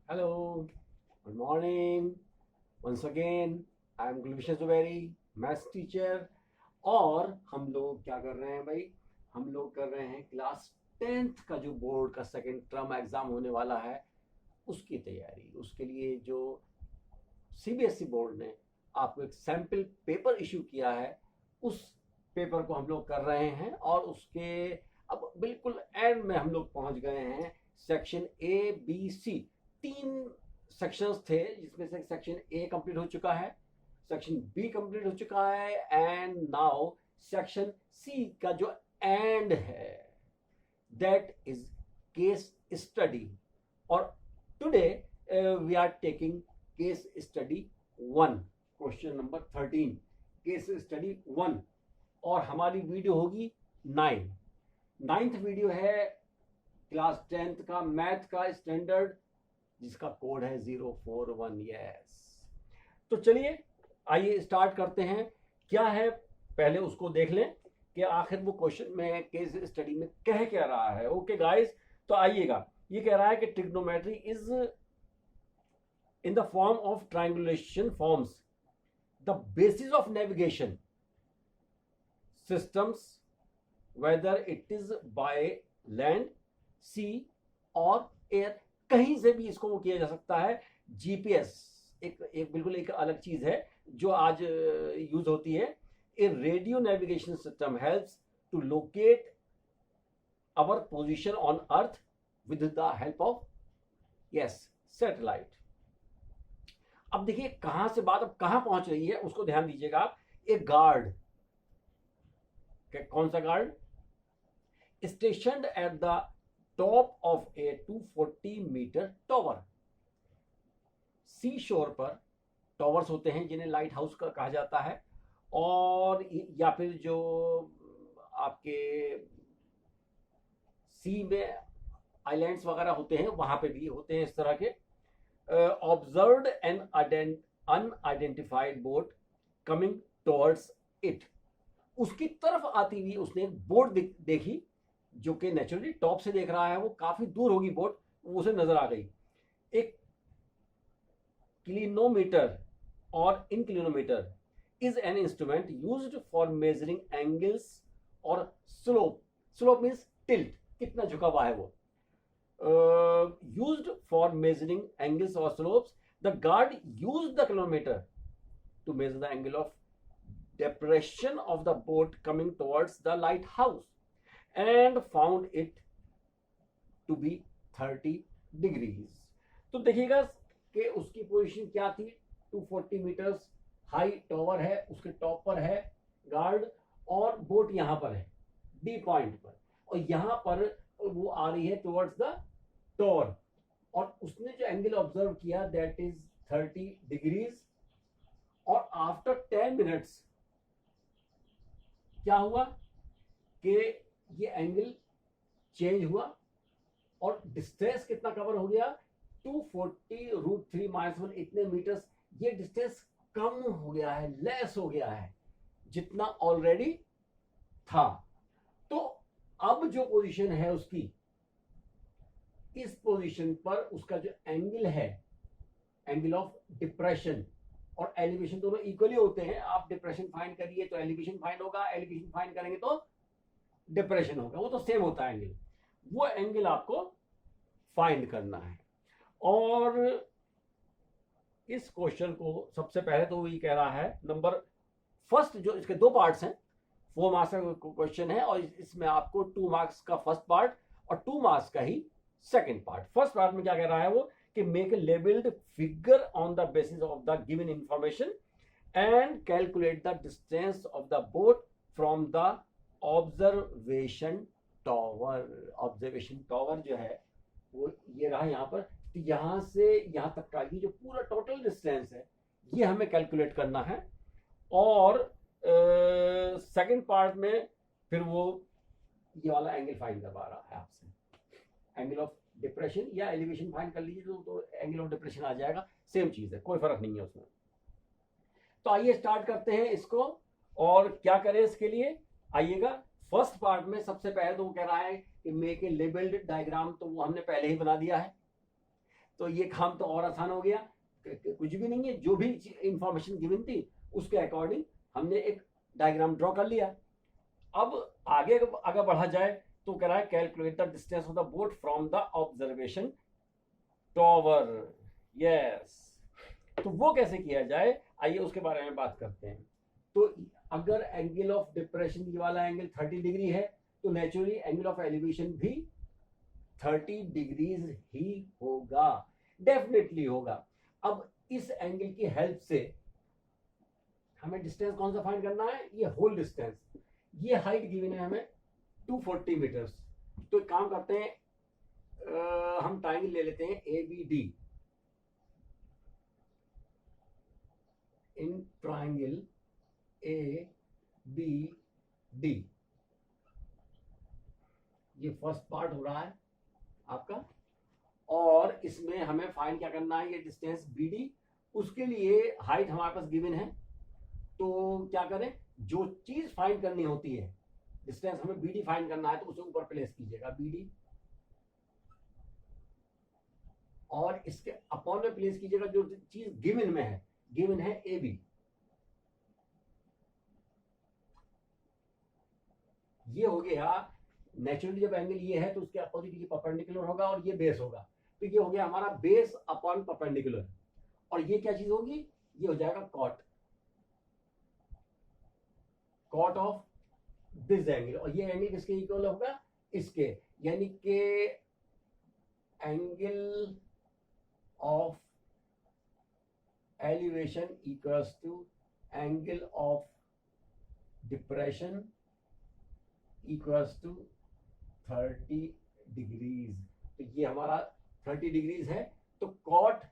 Hello, good morning. Once again, I am Gulbशन Zubairi, maths teacher. और हम लोग क्या कर रहे हैं भाई? हम लोग कर रहे हैं क्लास 10th का जो बोर्ड का सेकेंड टर्म एग्जाम होने वाला है उसकी तैयारी। उसके लिए जो सीबीएसई बोर्ड ने आपको एक सैम्पल पेपर इशू किया है, उस पेपर को हम लोग कर रहे हैं। और उसके अब बिल्कुल एंड में हम लोग पहुंच गए हैं। सेक्शन ए बी सी, तीन सेक्शंस थे जिसमें से सेक्शन ए कंप्लीट हो चुका है, सेक्शन बी कंप्लीट हो चुका है, एंड नाउ सेक्शन सी का जो एंड है दैट इज केस स्टडी। और today we are taking case study 1, question number 13, case study 1। और हमारी वीडियो होगी 9th वीडियो है क्लास 10th का मैथ का स्टैंडर्ड, जिसका कोड है 041। यस, तो चलिए आइए स्टार्ट करते हैं। क्या है पहले उसको देख लें कि आखिर वो क्वेश्चन में केस स्टडी में कह क्या रहा है। ओके गाइस, तो आइएगा। ये कह रहा है कि trigonometry is in the form of triangulation forms the basis of navigation systems whether it is by land, sea or air। कहीं से भी इसको किया जा सकता है। जीपीएस एक बिल्कुल एक अलग चीज है जो आज यूज होती है। A radio navigation system helps to locate our position on earth with the help of yes satellite. अब देखिए कहां से बात अब कहां पहुंच रही है उसको ध्यान दीजिएगा आप। एक गार्ड, कौन सा guard, stationed at the top of a 240 metre tower. Sea shore पर टॉवर्स होते हैं जिन्हें लाइट हाउस का कहा जाता है, और या फिर जो आपके सी में आइलैंड्स वगैरह होते हैं वहां पे भी होते हैं इस तरह के। Observed an unidentified boat coming towards it. उसकी तरफ आती हुई उसने एक बोट देखी जो कि नेचुरली टॉप से देख रहा है, वो काफी दूर होगी बोट, वो उसे नजर आ गई। एक क्लिनोमीटर और inclinometer is an instrument used for measuring angles और स्लोप। स्लोप मीन्स टिल्ट, कितना झुका हुआ है वो। यूज्ड फॉर मेजरिंग एंगल्स और slopes. The guard used the clinometer to measure the angle of depression of the boat coming towards the lighthouse and found it to be 30 degrees। तो देखिएगा कि उसकी पोजीशन क्या थी। 240 मीटर्स हाई टॉवर है, उसके top पर है गार्ड, और बोट यहाँ पर है डी पॉइंट पर, और यहाँ पर वो आ रही है टुवर्ड्स द टॉवर। और उसने जो एंगल ऑब्जर्व किया दैट इज 30 डिग्रीज। और आफ्टर 10 मिनट्स क्या हुआ कि ये एंगल चेंज हुआ और डिस्टेंस कितना कवर हो गया, 240√3 -1 इतने मीटर्स। ये डिस्टेंस कम हो गया है, लेस हो गया है जितना ऑलरेडी था। तो अब जो पोजीशन है उसकी, इस पोजीशन पर उसका जो एंगल है, एंगल ऑफ डिप्रेशन और एलिवेशन दोनों इक्वली होते हैं। आप डिप्रेशन फाइंड करिए तो एलिवेशन फाइंड होगा, एलिवेशन फाइंड करेंगे तो डिप्रेशन होगा, वो तो सेम होता है एंगल। वो एंगल आपको फाइंड करना है। और इस क्वेश्चन को सबसे पहले तो ये कह रहा है नंबर फर्स्ट, जो इसके दो पार्ट्स हैं, 4 मार्क्स का क्वेश्चन है, और इसमें आपको 2 मार्क्स का फर्स्ट पार्ट और 2 मार्क्स का ही सेकेंड पार्ट। फर्स्ट पार्ट में क्या कह रहा है वो कि make a labelled figure on the basis of the given information and calculate the distance of the boat from the observation tower. Observation tower जो है वो ये रहा यहाँ पर। तो यहाँ से यहाँ तक का ये जो पूरा टोटल डिस्टेंस है ये हमें कैलकुलेट करना है। और सेकंड पार्ट में फिर वो ये वाला एंगल फाइंड करवा रहा है आपसे, एंगल ऑफ डिप्रेशन या एलिवेशन फाइंड कर लीजिए तो एंगल ऑफ डिप्रेशन आ जाएगा, सेम चीज है, कोई फर्क नहीं है उसमें। तो आइए स्टार्ट करते हैं इसको। और क्या करें इसके लिए, आइएगा। फर्स्ट पार्ट में सबसे पहले तो वो कह रहा है कि मेक ए लेबल्ड डायग्राम, तो वो हमने पहले ही बना दिया है। तो ये काम तो और आसान हो गया, कुछ भी नहीं है, जो भी इंफॉर्मेशन गिवन थी उसके अकॉर्डिंग हमने एक डायग्राम ड्रॉ कर लिया। अब आगे अगर बढ़ा जाए तो कह रहा है calculate the distance of the boat from the observation tower. Yes, तो वो कैसे किया जाए, आइए उसके बारे में बात करते हैं। तो अगर एंगल ऑफ डिप्रेशन ये वाला एंगल 30 डिग्री है तो नेचुरली एंगल ऑफ एलिवेशन भी 30 डिग्रीज ही होगा, डेफिनेटली होगा। अब इस एंगल की हेल्प से हमें डिस्टेंस कौन सा फाइंड करना है, ये होल डिस्टेंस, ये हाइट गिवन है हमें 240 मीटर्स। तो एक काम करते हैं, हम ट्राइंगल ले लेते हैं A B D. In triangle A B D, ये फर्स्ट पार्ट हो रहा है आपका, और इसमें हमें फाइंड क्या करना है, ये डिस्टेंस बी डी। उसके लिए हाइट हमारे पास गिवन है, तो क्या करें, जो चीज फाइंड करनी होती है, डिस्टेंस हमें बी डी फाइंड करना है तो उसे ऊपर प्लेस कीजिएगा बी डी, और इसके अपॉन में प्लेस कीजिएगा जो चीज गिवन में है, गिवन है ए बी। ये हो गया, नेचुरली जब एंगल ये है तो उसके अपोजिट ये परपेंडिकुलर होगा और ये बेस होगा, तो ये हो गया हमारा बेस अपॉन परपेंडिकुलर। और ये क्या चीज होगी, ये हो जाएगा cot, cot of this angle, और ये एंगल किसके इक्वल होगा, इसके, यानी कि angle of elevation equals to angle of depression equals to 30 degrees. तो ये हमारा 30 डिग्रीज है, तो कॉट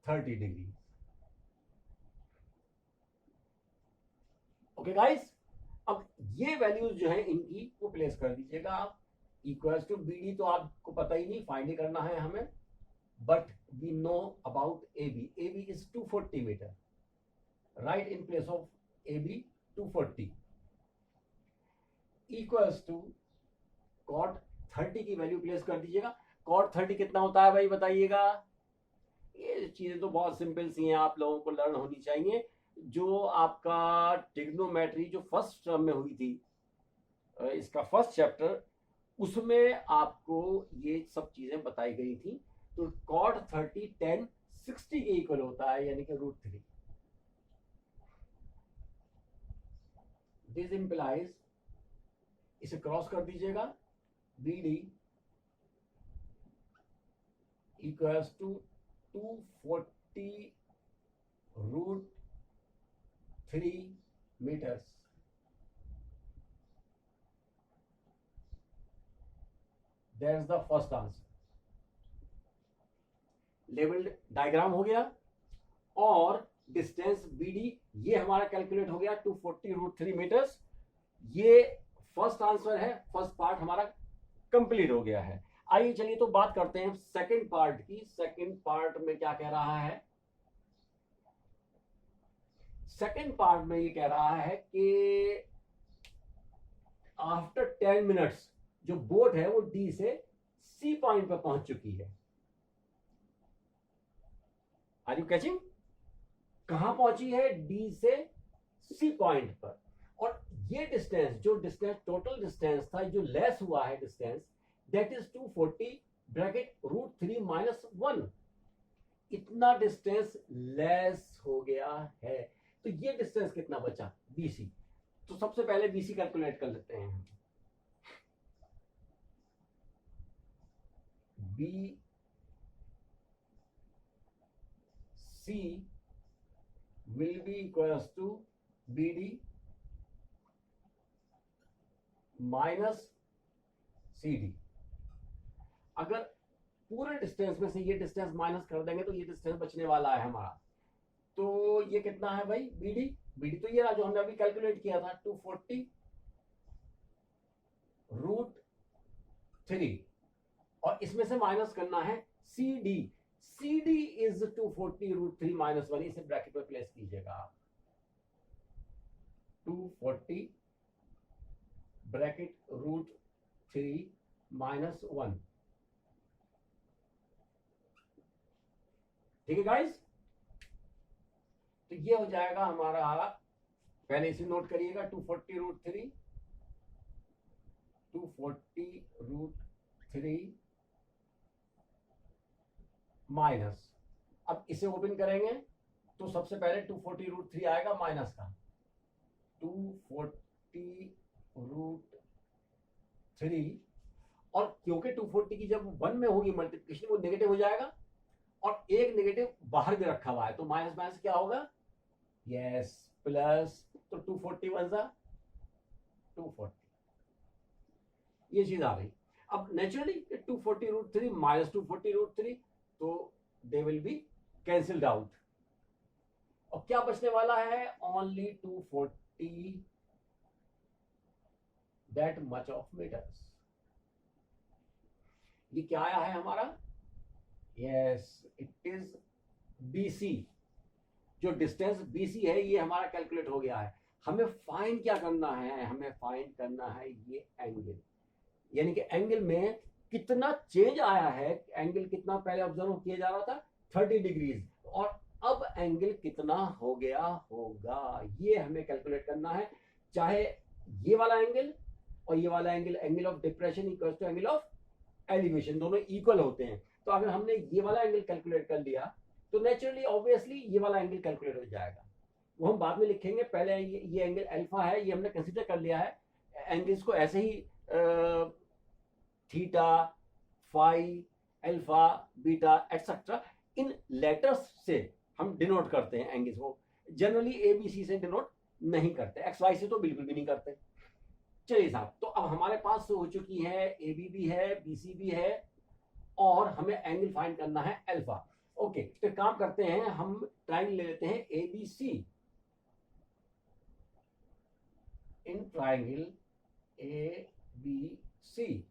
30 डिग्रीज। ओके गाइस, अब ये वैल्यूज जो है इनकी वो प्लेस कर दीजिएगा आप, इक्वल्स टू बी डी तो आपको पता ही नहीं, फाइंड करना है हमें, but we know about A B. A B is 240 metre, right, in place of A B 240 equals to cot 30 की वैल्यू प्लेस कर दीजिएगा। कॉट 30 कितना होता है भाई बताइएगा, ये चीजें तो बहुत सिंपल सी हैं, आप लोगों को लर्न होनी चाहिए। जो आपका ट्रिग्नोमेट्री जो फर्स्ट टर्म में हुई थी, इसका फर्स्ट चैप्टर, उसमें आपको ये सब चीजें बताई गई थी। तो कॉट 30 10 60 के इक्वल होता है, यानी कि √3। दिस इंप्लाइज, इसे क्रॉस कर दीजिएगा, B D equals to 240 √3 metres. That's the first answer. Labelled diagram हो गया, और डिस्टेंस बी डी ये हमारा कैलकुलेट हो गया 240 √3 मीटर्स। ये फर्स्ट आंसर है, फर्स्ट पार्ट हमारा कंप्लीट हो गया है। आइए चलिए तो बात करते हैं सेकंड पार्ट की। सेकंड पार्ट में क्या कह रहा है, सेकंड पार्ट में ये कह रहा है कि आफ्टर 10 मिनट्स जो बोट है वो डी से सी पॉइंट पर पहुंच चुकी है। आर यू कैचिंग, कहां पहुंची है, डी से सी पॉइंट पर। और ये डिस्टेंस, जो डिस्टेंस टोटल डिस्टेंस था, जो लेस हुआ है डिस्टेंस, दैट इज 240 ब्रैकेट √3 -1। इतना डिस्टेंस लेस हो गया है, तो ये डिस्टेंस कितना बचा, बीसी। तो सबसे पहले बीसी कैलकुलेट कर लेते हैं। B C will be equals to BD minus CD। अगर पूरे डिस्टेंस में से ये डिस्टेंस माइनस कर देंगे तो ये डिस्टेंस बचने वाला है हमारा। तो ये कितना है भाई, BD, BD तो ये रहा जो हमने अभी कैलकुलेट किया था, 240 √3, और इसमें से माइनस करना है CD। CD इज 240 √3 -1, इसे ब्रैकेट में प्लेस कीजिएगा आप, 240 ब्रैकेट √3 -1। ठीक है गाइस, तो ये हो जाएगा हमारा, पहले इसे नोट करिएगा, 240√3 240√3 माइनस, अब इसे ओपन करेंगे तो सबसे पहले 240√3 आएगा माइनस का, 240√3, और क्योंकि 240 की जब 1 में होगी मल्टीप्लिकेशन वो नेगेटिव हो जाएगा, और एक नेगेटिव बाहर भी रखा हुआ है, तो माइनस माइनस क्या होगा, यस प्लस, तो 240 1 जा 240, ये चीज आ गई। अब नेचुरली 240√3 माइनस 240√3, तो they will be cancelled out, और क्या बचने वाला है, only 240 that much of metres. ये क्या आया है हमारा, यस इट इज BC, जो डिस्टेंस BC है ये हमारा कैलकुलेट हो गया है। हमें फाइंड क्या करना है, हमें फाइंड करना है ये एंगल, यानी कि एंगल में कितना चेंज आया है, एंगल कितना पहले ऑब्जर्व किया जा रहा था 30 डिग्रीज, और अब एंगल कितना हो गया होगा, ये हमें कैलकुलेट करना है। चाहे ये वाला एंगल और ये वाला angle, angle of depression equal to angle of elevation, दोनों इक्वल होते हैं। तो अगर हमने ये वाला एंगल कैलकुलेट कर लिया तो नेचुरली ऑब्वियसली ये वाला एंगल कैलकुलेट हो जाएगा, वो हम बाद में लिखेंगे। पहले ये एंगल अल्फा है, ये हमने कंसीडर कर लिया है, एंगल्स को ऐसे ही theta, phi, alpha, beta et cetera इन लेटर्स से हम डिनोट करते हैं एंगल्स को, जनरली ABC से डिनोट नहीं करते, XY से तो बिल्कुल भी नहीं करते। चलिए साहब, तो अब हमारे पास हो चुकी है AB भी है, BC भी है, और हमें एंगल फाइंड करना है अल्फा। ओके, तो काम करते हैं, हम ट्रायंगल ले लेते हैं ABC, इन ट्रायंगल ABC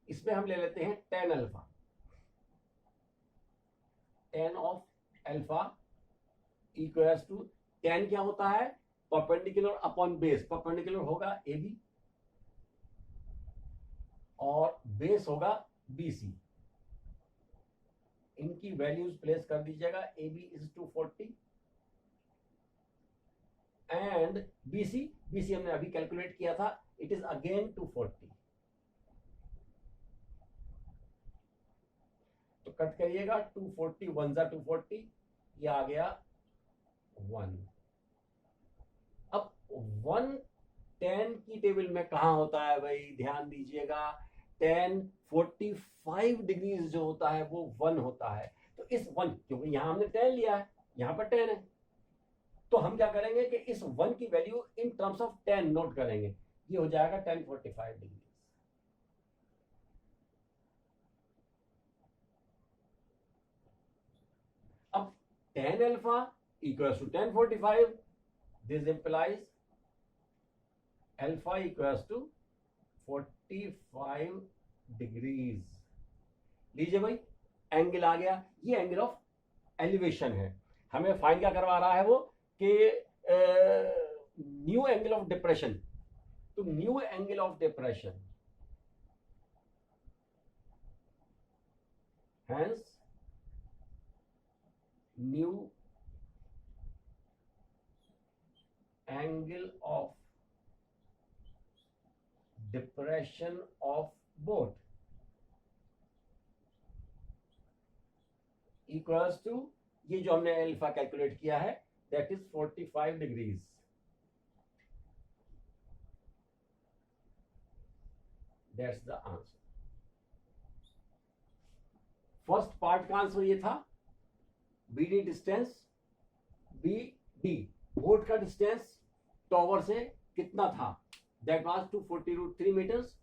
इसमें हम ले लेते हैं tan alpha, tan of alpha equals to, tan क्या होता है, परपेंडिकुलर अपॉन बेस, परपेंडिकुलर होगा AB और बेस होगा BC, इनकी वैल्यूज प्लेस कर दीजिएगा, AB इज 240 एंड BC हमने अभी कैलकुलेट किया था, इट इज अगेन 240। तो कट करिएगा, 240 1 जा 240, ये आ गया 1। अब 1 tan की टेबल में कहां होता है भाई, ध्यान दीजिएगा, tan 45 डिग्रीज जो होता है वो 1 होता है। तो इस 1, क्योंकि यहां हमने tan लिया है, यहां पर tan है, तो हम क्या करेंगे कि इस 1 की value in terms of tan note करेंगे, ये हो जाएगा tan 45 डिग्री। अब tan alpha equals to tan 45, this implies alpha equals to 45 degrees. लीजिए भाई, एंगल आ गया, ये एंगल ऑफ एलिवेशन है। हमें फाइंड क्या करवा रहा है वो कि न्यू एंगल ऑफ डिप्रेशन, तो new angle of depression, hence new angle of depression of both equals to, ये जो हमने अल्फा कैलकुलेट किया है that is 45 degrees. That's the answer. First part का आंसर ये था, BD डिस्टेंस, BD बोट का डिस्टेंस टॉवर से कितना था, दैट वाज 240√3 मीटर्स।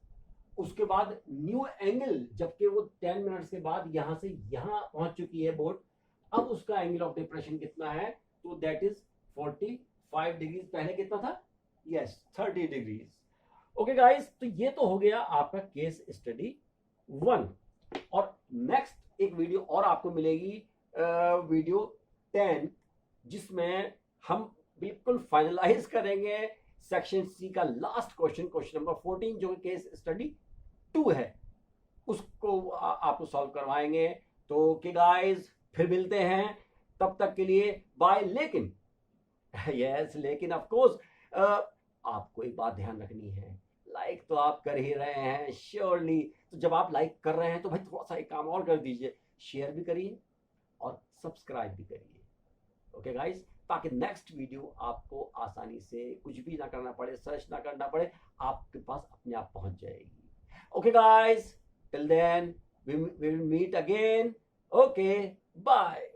उसके बाद न्यू एंगल, जबकि वो 10 मिनट्स के बाद यहां से यहां पहुंच चुकी है बोट, अब उसका एंगल ऑफ डिप्रेशन कितना है, तो दैट इज 45 डिग्रीज। पहले कितना था, यस 30 डिग्रीज। ओके गाइस, तो ये तो हो गया आपका केस स्टडी 1, और नेक्स्ट एक वीडियो और आपको मिलेगी, वीडियो 10, जिसमें हम बिल्कुल फाइनलाइज करेंगे सेक्शन सी का लास्ट क्वेश्चन, क्वेश्चन नंबर 14, जो केस स्टडी 2 है, उसको आपको सॉल्व करवाएंगे। तो कि गाइस, फिर मिलते हैं, तब तक के लिए बाय। लेकिन यस लेकिन ऑफ कोर्स आपको एक बात ध्यान रखनी है, लाइक तो आप कर ही रहे हैं श्योरली, तो जब आप लाइक कर रहे हैं तो भाई थोड़ा सा एक काम और कर दीजिए, शेयर भी करिए और सब्सक्राइब भी करिए। ओके गाइस, ताकि नेक्स्ट वीडियो आपको आसानी से कुछ भी ना करना पड़े, सर्च ना करना पड़े, आपके पास अपने आप पहुंच जाएगी। Okay guys, till then we will meet again. Okay, bye.